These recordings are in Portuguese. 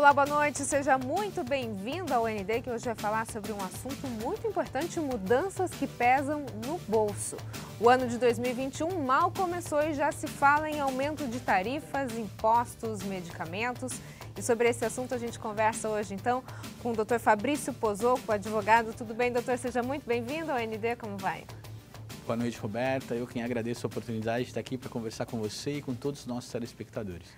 Olá, boa noite, seja muito bem-vindo ao ND, que hoje vai falar sobre um assunto muito importante, mudanças que pesam no bolso. O ano de 2021 mal começou e já se fala em aumento de tarifas, impostos, medicamentos. E sobre esse assunto a gente conversa hoje, então, com o Dr. Fabrício Pozzocco, advogado. Tudo bem, doutor? Seja muito bem-vindo ao ND, como vai? Boa noite, Roberta. Eu quem agradeço a oportunidade de estar aqui para conversar com você e com todos os nossos telespectadores.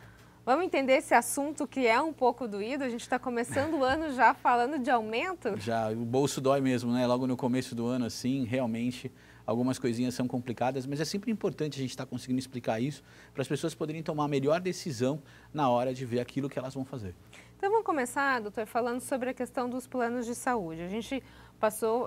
Vamos entender esse assunto que é um pouco doído. A gente está começando o ano já falando de aumento. Já, o bolso dói mesmo, né? Logo no começo do ano, assim, realmente, algumas coisinhas são complicadas, mas é sempre importante a gente estar conseguindo explicar isso para as pessoas poderem tomar a melhor decisão na hora de ver aquilo que elas vão fazer. Então vamos começar, doutor, falando sobre a questão dos planos de saúde. A gente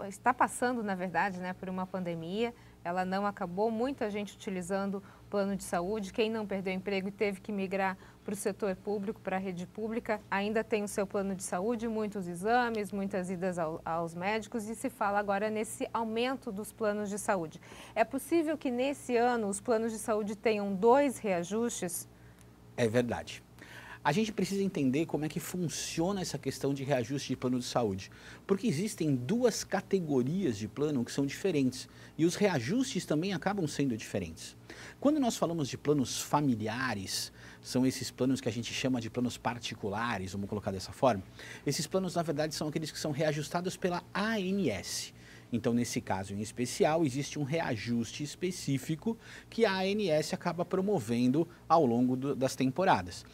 está passando, na verdade, né, por uma pandemia. Ela não acabou, muita gente utilizando o plano de saúde. Quem não perdeu emprego e teve que migrar para o setor público, para a rede pública, ainda tem o seu plano de saúde, muitos exames, muitas idas aos médicos, e se fala agora nesse aumento dos planos de saúde. É possível que nesse ano os planos de saúde tenham 2 reajustes? É verdade. A gente precisa entender como é que funciona essa questão de reajuste de plano de saúde, porque existem 2 categorias de plano que são diferentes e os reajustes também acabam sendo diferentes. Quando nós falamos de planos familiares, são esses planos que a gente chama de planos particulares, vamos colocar dessa forma. Esses planos, na verdade, são aqueles que são reajustados pela ANS. Então, nesse caso em especial, existe um reajuste específico que a ANS acaba promovendo ao longo das temporadas.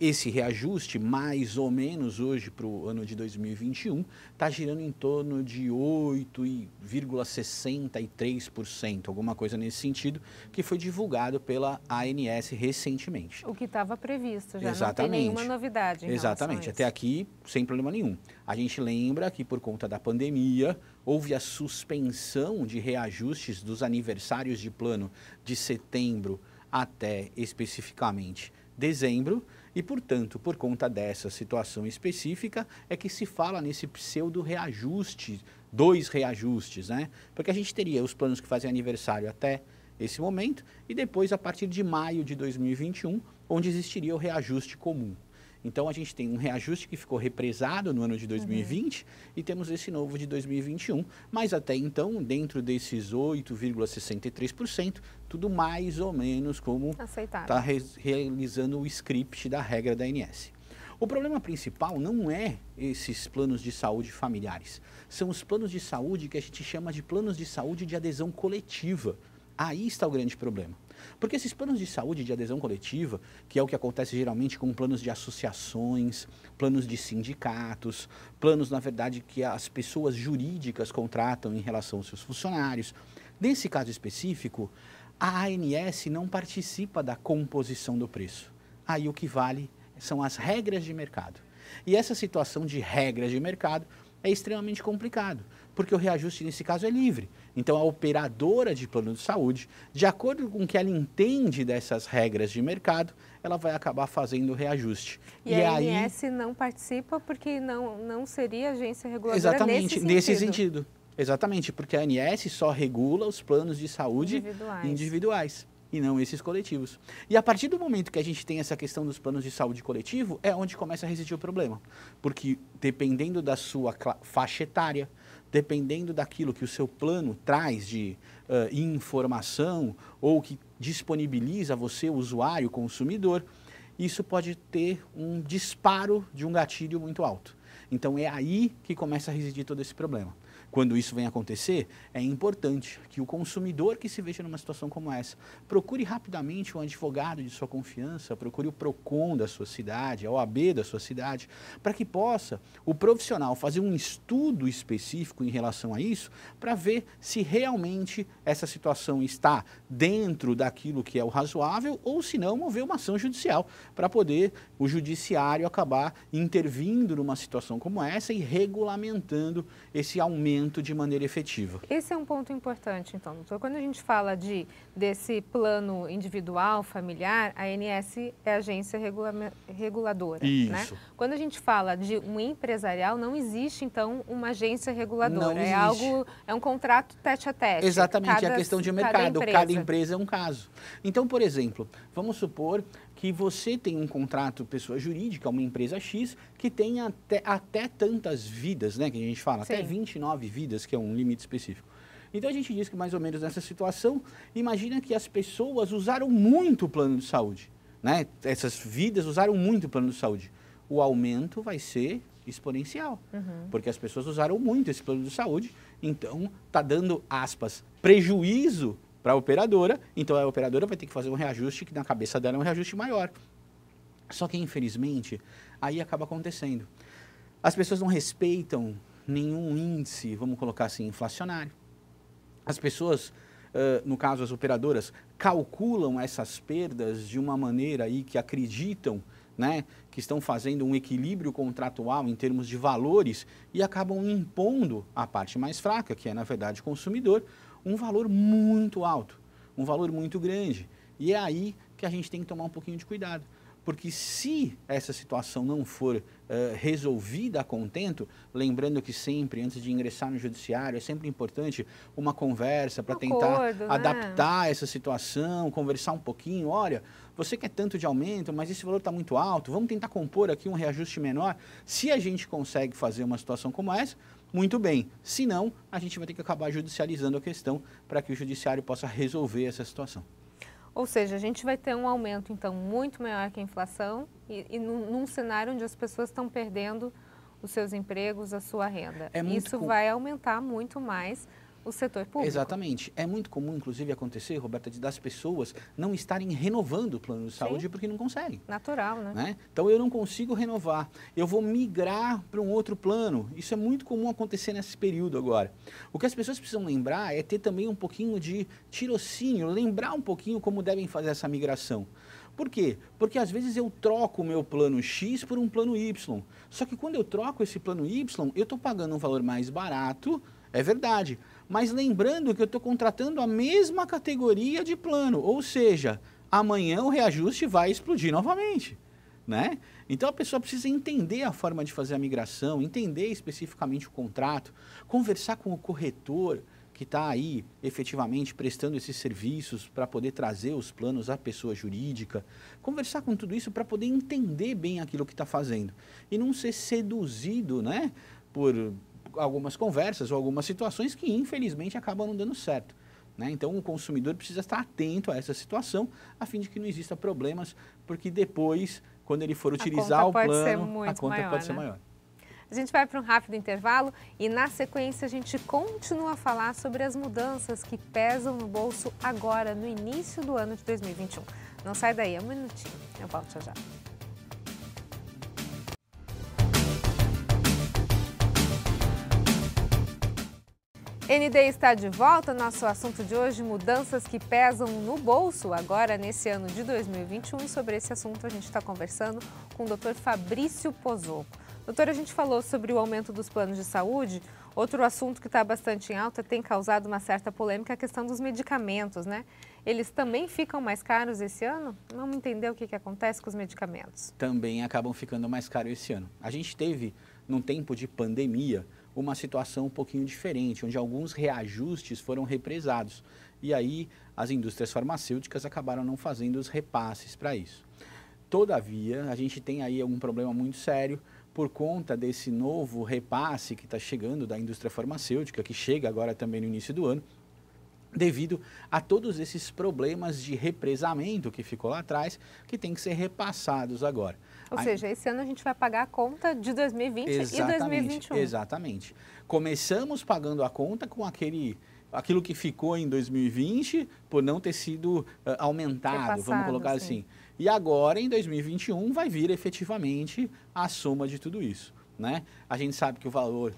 Esse reajuste, mais ou menos hoje para o ano de 2021, está girando em torno de 8,63%, alguma coisa nesse sentido, que foi divulgado pela ANS recentemente. O que estava previsto, já Exatamente. Não tem nenhuma novidade em Exatamente, até aqui sem problema nenhum. A gente lembra que por conta da pandemia, houve a suspensão de reajustes dos aniversários de plano de setembro até especificamente dezembro, e, portanto, por conta dessa situação específica, é que se fala nesse pseudo-reajuste, 2 reajustes, né? Porque a gente teria os planos que fazem aniversário até esse momento, e depois, a partir de maio de 2021, onde existiria o reajuste comum. Então, a gente tem um reajuste que ficou represado no ano de 2020 e temos esse novo de 2021, mas até então, dentro desses 8,63%, tudo mais ou menos como está realizando o script da regra da ANS. O problema principal não é esses planos de saúde familiares, são os planos de saúde que a gente chama de planos de saúde de adesão coletiva. Aí está o grande problema. Porque esses planos de saúde de adesão coletiva, que é o que acontece geralmente com planos de associações, planos de sindicatos, planos, na verdade, que as pessoas jurídicas contratam em relação aos seus funcionários. Nesse caso específico, a ANS não participa da composição do preço. Aí o que vale são as regras de mercado. E essa situação de regras de mercado é extremamente complicado, porque o reajuste nesse caso é livre. Então a operadora de plano de saúde, de acordo com o que ela entende dessas regras de mercado, ela vai acabar fazendo o reajuste. E a ANS não participa porque não seria agência reguladora. Exatamente, nesse sentido. Exatamente, porque a ANS só regula os planos de saúde individuais e não esses coletivos. E a partir do momento que a gente tem essa questão dos planos de saúde coletivo, é onde começa a residir o problema. Porque dependendo da sua faixa etária, dependendo daquilo que o seu plano traz de informação ou que disponibiliza a você, o usuário, consumidor, isso pode ter um disparo de um gatilho muito alto. Então é aí que começa a residir todo esse problema. Quando isso vem acontecer, é importante que o consumidor que se veja numa situação como essa procure rapidamente um advogado de sua confiança, procure o PROCON da sua cidade, a OAB da sua cidade, para que possa o profissional fazer um estudo específico em relação a isso, para ver se realmente essa situação está dentro daquilo que é o razoável ou, se não, mover uma ação judicial, para poder o judiciário acabar intervindo numa situação como essa e regulamentando esse aumento de maneira efetiva. Esse é um ponto importante, então, doutor. Quando a gente fala desse plano individual, familiar, a ANS é a agência reguladora. Isso. Né? Quando a gente fala de um empresarial, não existe, então, uma agência reguladora. Não existe. É um contrato tete a tete. Exatamente, é a questão de mercado. Cada empresa é um caso. Então, por exemplo, vamos supor que você tem um contrato pessoa jurídica, uma empresa X, que tem até tantas vidas, né, que a gente fala, Sim. até 29 vidas, que é um limite específico. Então a gente diz que mais ou menos nessa situação, imagina que as pessoas usaram muito o plano de saúde, né? Essas vidas usaram muito o plano de saúde. O aumento vai ser exponencial, porque as pessoas usaram muito esse plano de saúde, então está dando, aspas, prejuízo para a operadora, então a operadora vai ter que fazer um reajuste que na cabeça dela é um reajuste maior. Só que, infelizmente, aí acaba acontecendo. As pessoas não respeitam nenhum índice, vamos colocar assim, inflacionário. As pessoas, no caso as operadoras, calculam essas perdas de uma maneira aí que acreditam, né, que estão fazendo um equilíbrio contratual em termos de valores e acabam impondo à parte mais fraca, que é na verdade o consumidor, um valor muito alto, um valor muito grande. E é aí que a gente tem que tomar um pouquinho de cuidado. Porque se essa situação não for resolvida a contento, lembrando que sempre, antes de ingressar no judiciário, é sempre importante uma conversa para tentar adaptar essa situação, conversar um pouquinho. Olha, você quer tanto de aumento, mas esse valor está muito alto, vamos tentar compor aqui um reajuste menor. Se a gente consegue fazer uma situação como essa, muito bem. Se não, a gente vai ter que acabar judicializando a questão para que o judiciário possa resolver essa situação. Ou seja, a gente vai ter um aumento, então, muito maior que a inflação e num cenário onde as pessoas estão perdendo os seus empregos, a sua renda. Isso vai aumentar muito mais o setor público. Exatamente. É muito comum, inclusive, acontecer, Roberta, das pessoas não estarem renovando o plano de saúde porque não conseguem. Natural, né? Então, eu não consigo renovar. Eu vou migrar para um outro plano. Isso é muito comum acontecer nesse período agora. O que as pessoas precisam lembrar é ter também um pouquinho de tirocínio, lembrar um pouquinho como devem fazer essa migração. Por quê? Porque às vezes eu troco o meu plano X por um plano Y. Só que quando eu troco esse plano Y, eu estou pagando um valor mais barato, é verdade. Mas lembrando que eu estou contratando a mesma categoria de plano, ou seja, amanhã o reajuste vai explodir novamente, né? Então a pessoa precisa entender a forma de fazer a migração, entender especificamente o contrato, conversar com o corretor que está aí efetivamente prestando esses serviços para poder trazer os planos à pessoa jurídica, conversar com tudo isso para poder entender bem aquilo que está fazendo e não ser seduzido, né, por algumas conversas ou algumas situações que infelizmente acabam não dando certo, né? Então o consumidor precisa estar atento a essa situação a fim de que não exista problemas, porque depois, quando ele for utilizar o plano, a conta pode ser maior. A gente vai para um rápido intervalo e na sequência a gente continua a falar sobre as mudanças que pesam no bolso agora, no início do ano de 2021. Não sai daí, é um minutinho. Eu volto já já. ND está de volta. Nosso assunto de hoje, mudanças que pesam no bolso agora nesse ano de 2021. E sobre esse assunto a gente está conversando com o Dr. Fabrício Pozzocco. Doutor, a gente falou sobre o aumento dos planos de saúde. Outro assunto que está bastante em alta, tem causado uma certa polêmica, é a questão dos medicamentos, né? Eles também ficam mais caros esse ano? Vamos entender o que acontece com os medicamentos. Também acabam ficando mais caros esse ano. A gente teve, num tempo de pandemia, uma situação um pouquinho diferente, onde alguns reajustes foram represados. E aí as indústrias farmacêuticas acabaram não fazendo os repasses para isso. Todavia, a gente tem aí algum problema muito sério por conta desse novo repasse que está chegando da indústria farmacêutica, que chega agora também no início do ano, devido a todos esses problemas de represamento que ficou lá atrás, que tem que ser repassados agora. Ou seja, esse ano a gente vai pagar a conta de 2020 e 2021. Exatamente. Começamos pagando a conta com aquilo que ficou em 2020 por não ter sido aumentado, vamos colocar assim. E agora, em 2021, vai vir efetivamente a soma de tudo isso, né? A gente sabe que o valor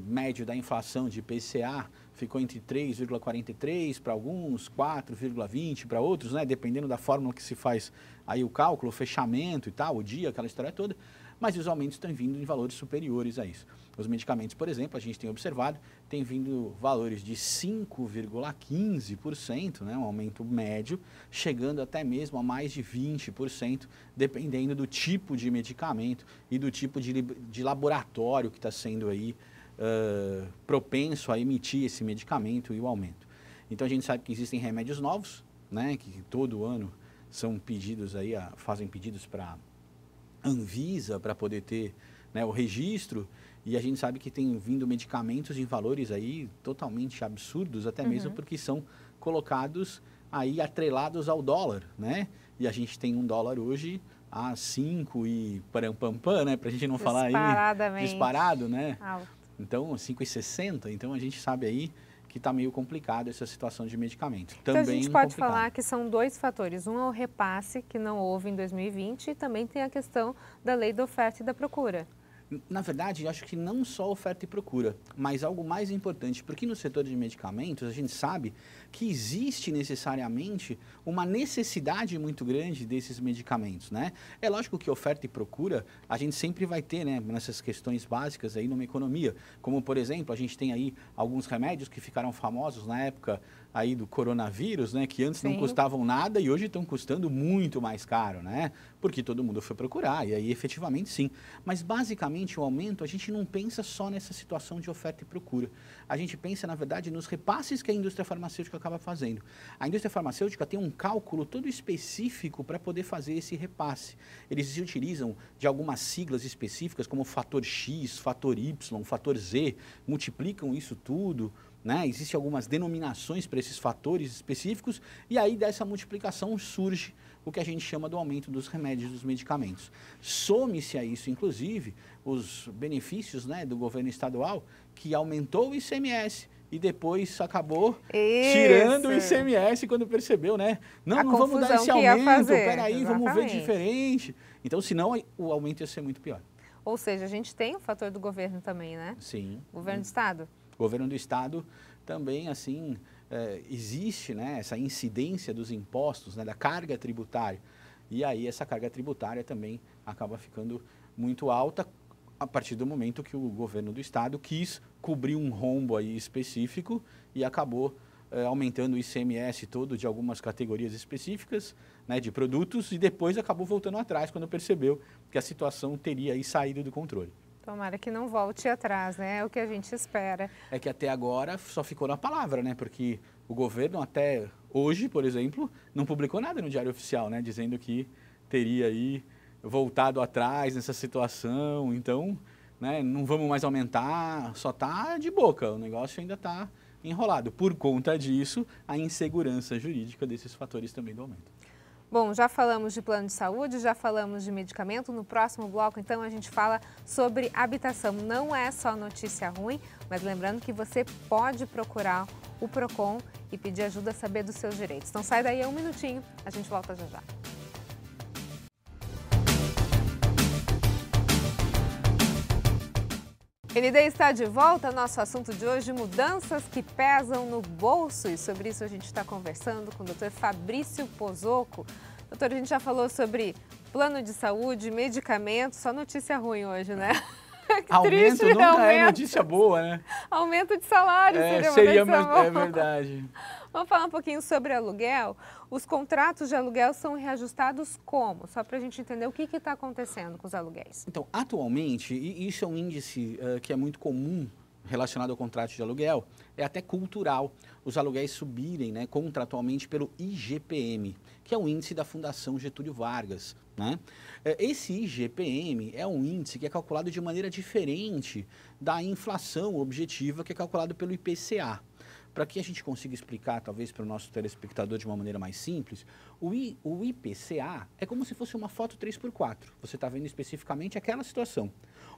médio da inflação de IPCA ficou entre 3,43 para alguns, 4,20 para outros, né? Dependendo da fórmula que se faz aí o cálculo, o fechamento e tal, o dia, aquela história toda. Mas os aumentos estão vindo em valores superiores a isso. Os medicamentos, por exemplo, a gente tem observado, tem vindo valores de 5,15%, né, um aumento médio, chegando até mesmo a mais de 20%, dependendo do tipo de medicamento e do tipo de laboratório que está sendo aí propenso a emitir esse medicamento e o aumento. Então a gente sabe que existem remédios novos, né, que todo ano são pedidos aí, fazem pedidos para Anvisa para poder ter, né, o registro, e a gente sabe que tem vindo medicamentos em valores aí totalmente absurdos, até mesmo porque são colocados aí atrelados ao dólar, né? E a gente tem um dólar hoje a 5 e parampampam, né? Para a gente não falar aí disparado, né? Alto. Então, 5,60, então a gente sabe aí que está meio complicado essa situação de medicamento. Então Também a gente pode complicado. falar que são dois fatores. Um é o repasse, que não houve em 2020, e também tem a questão da lei da oferta e da procura. Na verdade, eu acho que não só oferta e procura, mas algo mais importante, porque no setor de medicamentos a gente sabe que existe necessariamente uma necessidade muito grande desses medicamentos, né? É lógico que oferta e procura a gente sempre vai ter, né, nessas questões básicas aí numa economia, como por exemplo, a gente tem aí alguns remédios que ficaram famosos na época aí do coronavírus, né, que antes não custavam nada e hoje estão custando muito mais caro, né? Porque todo mundo foi procurar e aí efetivamente sim. Mas basicamente o aumento, a gente não pensa só nessa situação de oferta e procura. A gente pensa, na verdade, nos repasses que a indústria farmacêutica acaba fazendo. A indústria farmacêutica tem um cálculo todo específico para poder fazer esse repasse. Eles se utilizam de algumas siglas específicas, como fator X, fator Y, fator Z, multiplicam isso tudo, né? Existem algumas denominações para esses fatores específicos e aí dessa multiplicação surge o que a gente chama do aumento dos remédios, dos medicamentos. Some-se a isso, inclusive, os benefícios, né, do governo estadual, que aumentou o ICMS e depois acabou tirando o ICMS quando percebeu, né? Não vamos dar esse aumento, peraí, vamos ver diferente. Então, senão, o aumento ia ser muito pior. Ou seja, a gente tem o fator do governo também, né? Sim. Governo do Estado? Governo do Estado também, assim, existe, né, essa incidência dos impostos, né, da carga tributária. E aí essa carga tributária também acaba ficando muito alta a partir do momento que o governo do Estado quis cobrir um rombo aí específico e acabou aumentando o ICMS todo de algumas categorias específicas, né, de produtos, e depois acabou voltando atrás quando percebeu que a situação teria aí saído do controle. Tomara que não volte atrás, né? É o que a gente espera. É que até agora só ficou na palavra, né? Porque o governo até hoje, por exemplo, não publicou nada no Diário Oficial, né? Dizendo que teria aí voltado atrás nessa situação. Então, né, não vamos mais aumentar, só está de boca. O negócio ainda está enrolado. Por conta disso, a insegurança jurídica desses fatores também do aumento. Bom, já falamos de plano de saúde, já falamos de medicamento. No próximo bloco, então, a gente fala sobre habitação. Não é só notícia ruim, mas lembrando que você pode procurar o PROCON e pedir ajuda a saber dos seus direitos. Então sai daí um minutinho, a gente volta já já. ND está de volta. Nosso assunto de hoje, mudanças que pesam no bolso. E sobre isso a gente está conversando com o Dr. Fabrício Pozzocco. Doutor, a gente já falou sobre plano de saúde, medicamentos, só notícia ruim hoje, né? Aumento triste, nunca é notícia boa, né? Aumento de salário seria uma é verdade. Vamos falar um pouquinho sobre aluguel. Os contratos de aluguel são reajustados como? Só para a gente entender o que está acontecendo com os aluguéis. Então, atualmente, e isso é um índice que é muito comum relacionado ao contrato de aluguel, é até cultural, os aluguéis subirem, né, contratualmente pelo IGPM, que é o índice da Fundação Getúlio Vargas, né? Esse IGPM é um índice que é calculado de maneira diferente da inflação objetiva, que é calculado pelo IPCA. Para que a gente consiga explicar, talvez, para o nosso telespectador de uma maneira mais simples, o IPCA é como se fosse uma foto 3x4. Você está vendo especificamente aquela situação.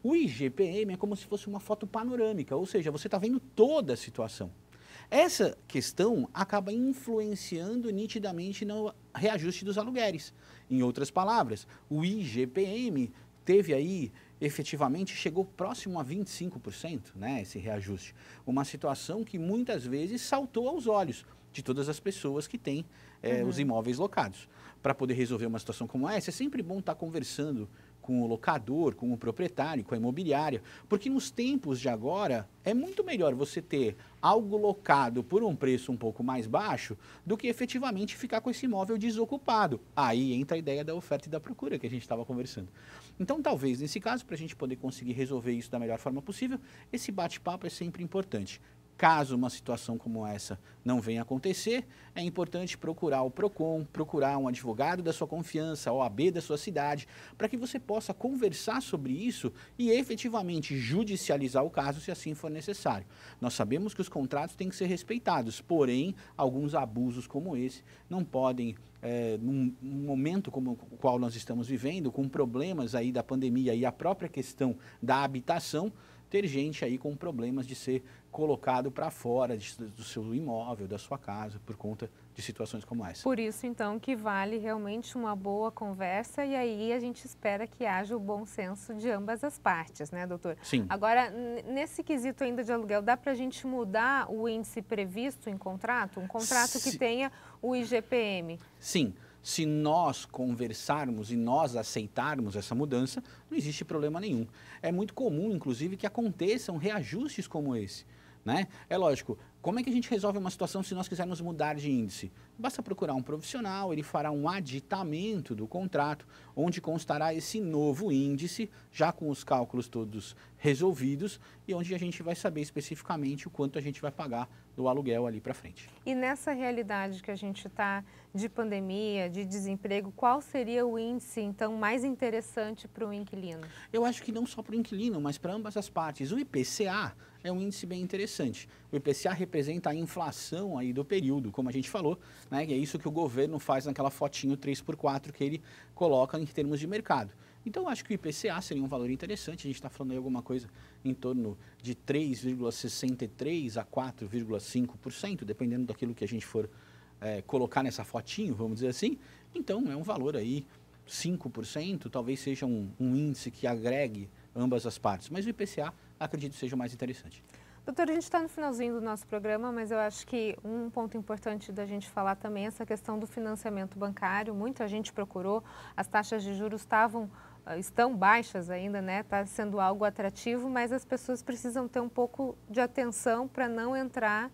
O IGPM é como se fosse uma foto panorâmica, ou seja, você está vendo toda a situação. Essa questão acaba influenciando nitidamente no reajuste dos aluguéis. Em outras palavras, o IGPM teve aí, efetivamente, chegou próximo a 25%, né, esse reajuste. Uma situação que muitas vezes saltou aos olhos de todas as pessoas que têm os imóveis locados. Para poder resolver uma situação como essa, é sempre bom estar conversando com o locador, com o proprietário, com a imobiliária, porque nos tempos de agora é muito melhor você ter algo locado por um preço um pouco mais baixo do que efetivamente ficar com esse imóvel desocupado. Aí entra a ideia da oferta e da procura que a gente estava conversando. Então, talvez, nesse caso, para a gente poder conseguir resolver isso da melhor forma possível, esse bate-papo é sempre importante. Caso uma situação como essa não venha acontecer, é importante procurar o PROCON, procurar um advogado da sua confiança, a OAB da sua cidade, para que você possa conversar sobre isso e efetivamente judicializar o caso, se assim for necessário. Nós sabemos que os contratos têm que ser respeitados, porém, alguns abusos como esse não podem, num momento como o qual nós estamos vivendo, com problemas aí da pandemia e a própria questão da habitação, ter gente aí com problemas de ser colocado para fora do seu imóvel, da sua casa, por conta de situações como essa. Por isso, então, que vale realmente uma boa conversa e aí a gente espera que haja o bom senso de ambas as partes, né, doutor? Sim. Agora, nesse quesito ainda de aluguel, dá para a gente mudar o índice previsto em contrato? Um contrato que tenha o IGPM? Sim. Se nós conversarmos e nós aceitarmos essa mudança, não existe problema nenhum. É muito comum, inclusive, que aconteçam reajustes como esse, né? É lógico, como é que a gente resolve uma situação se nós quisermos mudar de índice? Basta procurar um profissional, ele fará um aditamento do contrato, onde constará esse novo índice, já com os cálculos todos resolvidos, e onde a gente vai saber especificamente o quanto a gente vai pagar do aluguel ali para frente. E nessa realidade que a gente está de pandemia, de desemprego, qual seria o índice, então, mais interessante para o inquilino? Eu acho que não só para o inquilino, mas para ambas as partes. O IPCA é um índice bem interessante. O IPCA representa a inflação aí do período, como a gente falou, né? E é isso que o governo faz naquela fotinho 3x4 que ele coloca em termos de mercado. Então, eu acho que o IPCA seria um valor interessante. A gente está falando aí alguma coisa em torno de 3,63% a 4,5%, dependendo daquilo que a gente for colocar nessa fotinho, vamos dizer assim. Então, é um valor aí, 5%, talvez seja um índice que agregue ambas as partes. Mas o IPCA, acredito, seja o mais interessante. Doutor, a gente está no finalzinho do nosso programa, mas eu acho que um ponto importante da gente falar também é essa questão do financiamento bancário. Muita gente procurou, as taxas de juros estão baixas ainda, né? Está sendo algo atrativo, mas as pessoas precisam ter um pouco de atenção para não entrar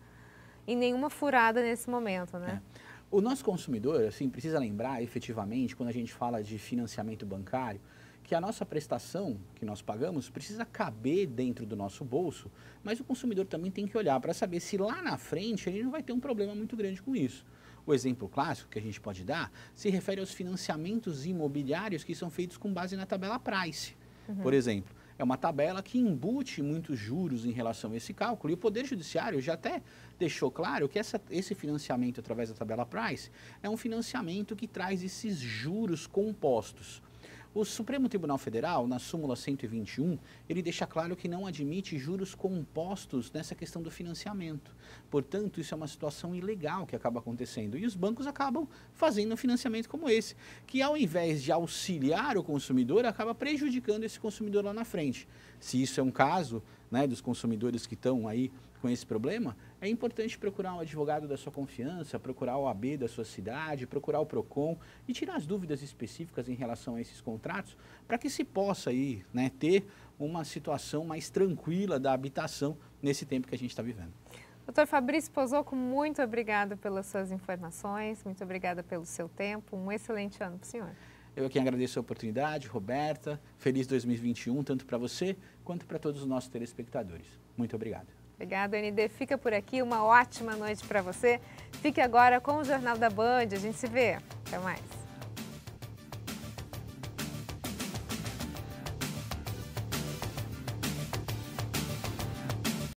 em nenhuma furada nesse momento, né? O nosso consumidor, assim, precisa lembrar efetivamente, quando a gente fala de financiamento bancário, que a nossa prestação que nós pagamos precisa caber dentro do nosso bolso, mas o consumidor também tem que olhar para saber se lá na frente ele não vai ter um problema muito grande com isso. O exemplo clássico que a gente pode dar se refere aos financiamentos imobiliários que são feitos com base na tabela Price, por exemplo. É uma tabela que embute muitos juros em relação a esse cálculo, e o Poder Judiciário já até deixou claro que esse financiamento através da tabela Price é um financiamento que traz esses juros compostos. O Supremo Tribunal Federal, na súmula 121, ele deixa claro que não admite juros compostos nessa questão do financiamento. Portanto, isso é uma situação ilegal que acaba acontecendo. E os bancos acabam fazendo um financiamento como esse, que ao invés de auxiliar o consumidor, acaba prejudicando esse consumidor lá na frente. Se isso é um caso, né, dos consumidores que estão aí com esse problema, é importante procurar um advogado da sua confiança, procurar o OAB da sua cidade, procurar o PROCON e tirar as dúvidas específicas em relação a esses contratos, para que se possa aí, né, ter uma situação mais tranquila da habitação nesse tempo que a gente está vivendo. Doutor Fabrício Pozzocco, muito obrigada pelas suas informações, muito obrigada pelo seu tempo, um excelente ano para o senhor. Eu aqui agradeço a oportunidade, Roberta, feliz 2021, tanto para você quanto para todos os nossos telespectadores. Muito obrigado. Obrigada, ND. Fica por aqui. Uma ótima noite para você. Fique agora com o Jornal da Band. A gente se vê. Até mais.